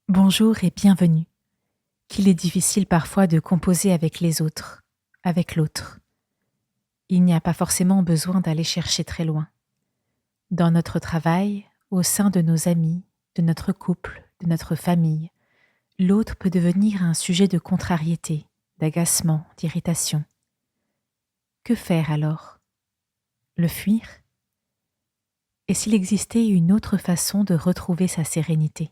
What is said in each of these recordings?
Bonjour et bienvenue. Qu'il est difficile parfois de composer avec les autres, avec l'autre. Il n'y a pas forcément besoin d'aller chercher très loin. Dans notre travail, au sein de nos amis, de notre couple, de notre famille, l'autre peut devenir un sujet de contrariété, d'agacement, d'irritation. Que faire alors? Le fuir? Et s'il existait une autre façon de retrouver sa sérénité?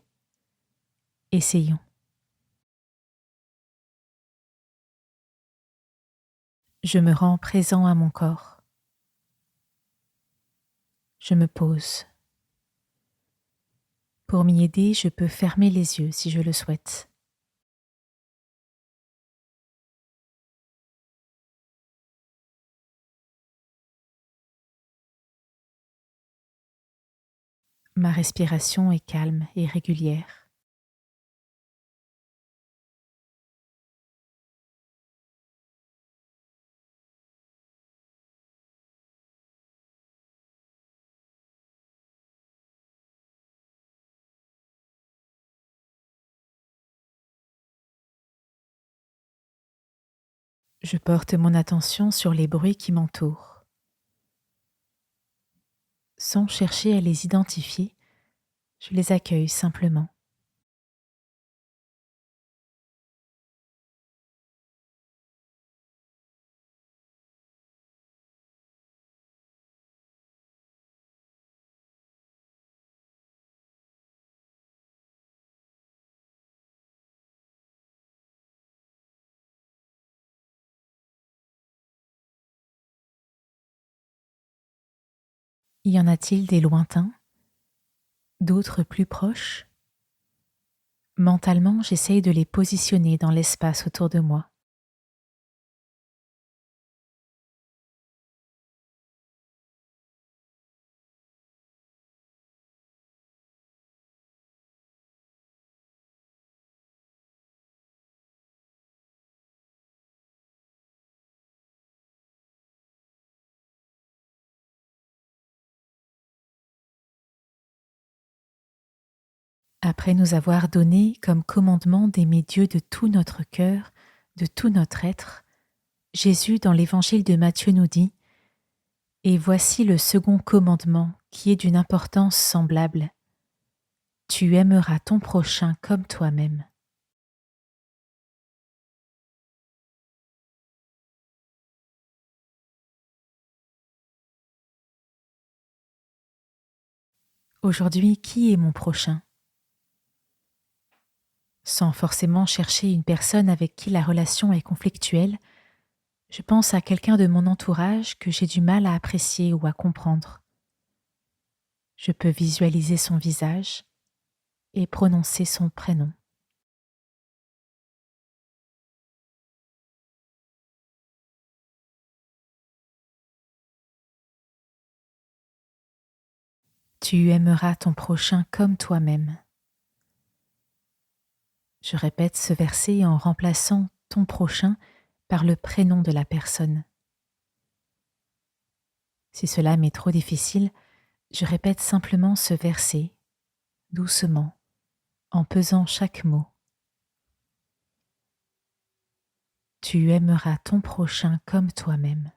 Essayons. Je me rends présent à mon corps. Je me pose. Pour m'y aider, je peux fermer les yeux si je le souhaite. Ma respiration est calme et régulière. Je porte mon attention sur les bruits qui m'entourent. Sans chercher à les identifier, je les accueille simplement. Y en a-t-il des lointains, d'autres plus proches? Mentalement, j'essaye de les positionner dans l'espace autour de moi. Après nous avoir donné comme commandement d'aimer Dieu de tout notre cœur, de tout notre être, Jésus dans l'évangile de Matthieu nous dit: Et voici le second commandement qui est d'une importance semblable. Tu aimeras ton prochain comme toi-même. Aujourd'hui, qui est mon prochain? Sans forcément chercher une personne avec qui la relation est conflictuelle, je pense à quelqu'un de mon entourage que j'ai du mal à apprécier ou à comprendre. Je peux visualiser son visage et prononcer son prénom. Tu aimeras ton prochain comme toi-même. Je répète ce verset en remplaçant ton prochain par le prénom de la personne. Si cela m'est trop difficile, je répète simplement ce verset, doucement, en pesant chaque mot. Tu aimeras ton prochain comme toi-même.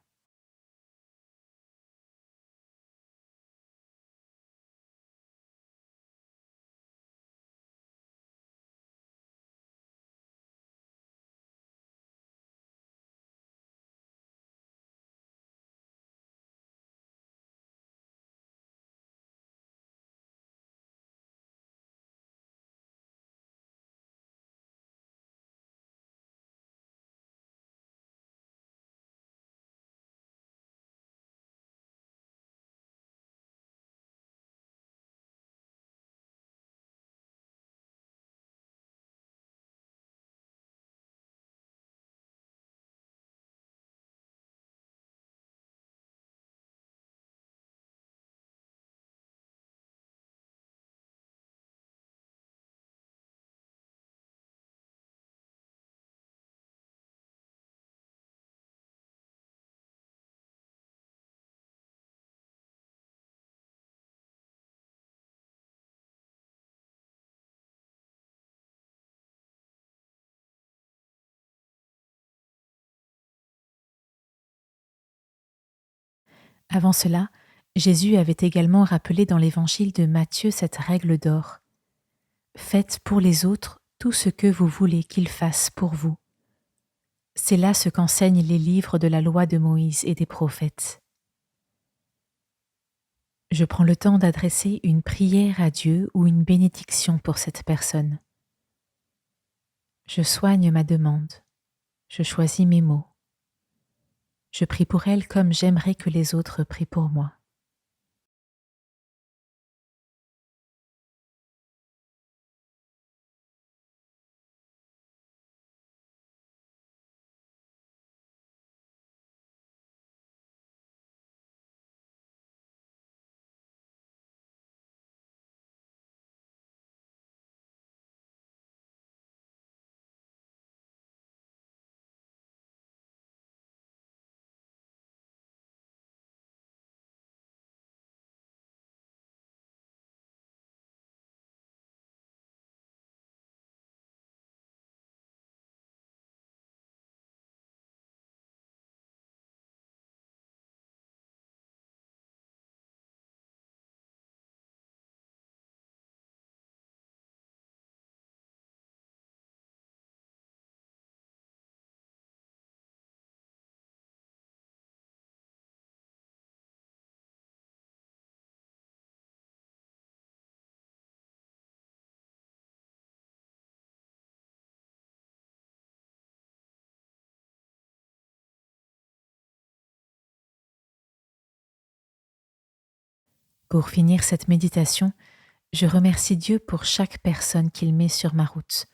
Avant cela, Jésus avait également rappelé dans l'évangile de Matthieu cette règle d'or. Faites pour les autres tout ce que vous voulez qu'ils fassent pour vous. C'est là ce qu'enseignent les livres de la loi de Moïse et des prophètes. Je prends le temps d'adresser une prière à Dieu ou une bénédiction pour cette personne. Je soigne ma demande. Je choisis mes mots. Je prie pour elle comme j'aimerais que les autres prient pour moi. Pour finir cette méditation, je remercie Dieu pour chaque personne qu'il met sur ma route,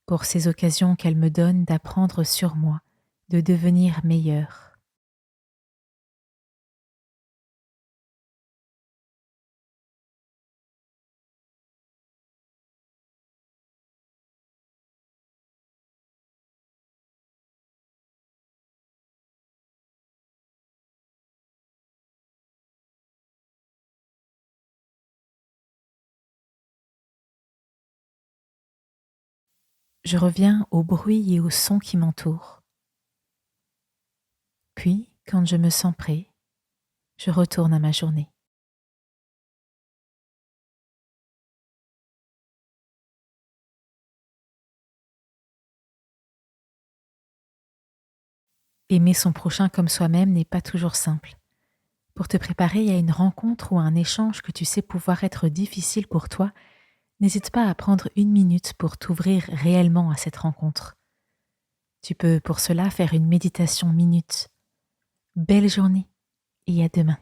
pour ces occasions qu'elle me donne d'apprendre sur moi, de devenir meilleure. Je reviens au bruit et au son qui m'entourent. Puis, quand je me sens prêt, je retourne à ma journée. Aimer son prochain comme soi-même n'est pas toujours simple. Pour te préparer à une rencontre ou à un échange que tu sais pouvoir être difficile pour toi, n'hésite pas à prendre une minute pour t'ouvrir réellement à cette rencontre. Tu peux pour cela faire une méditation minute. Belle journée et à demain.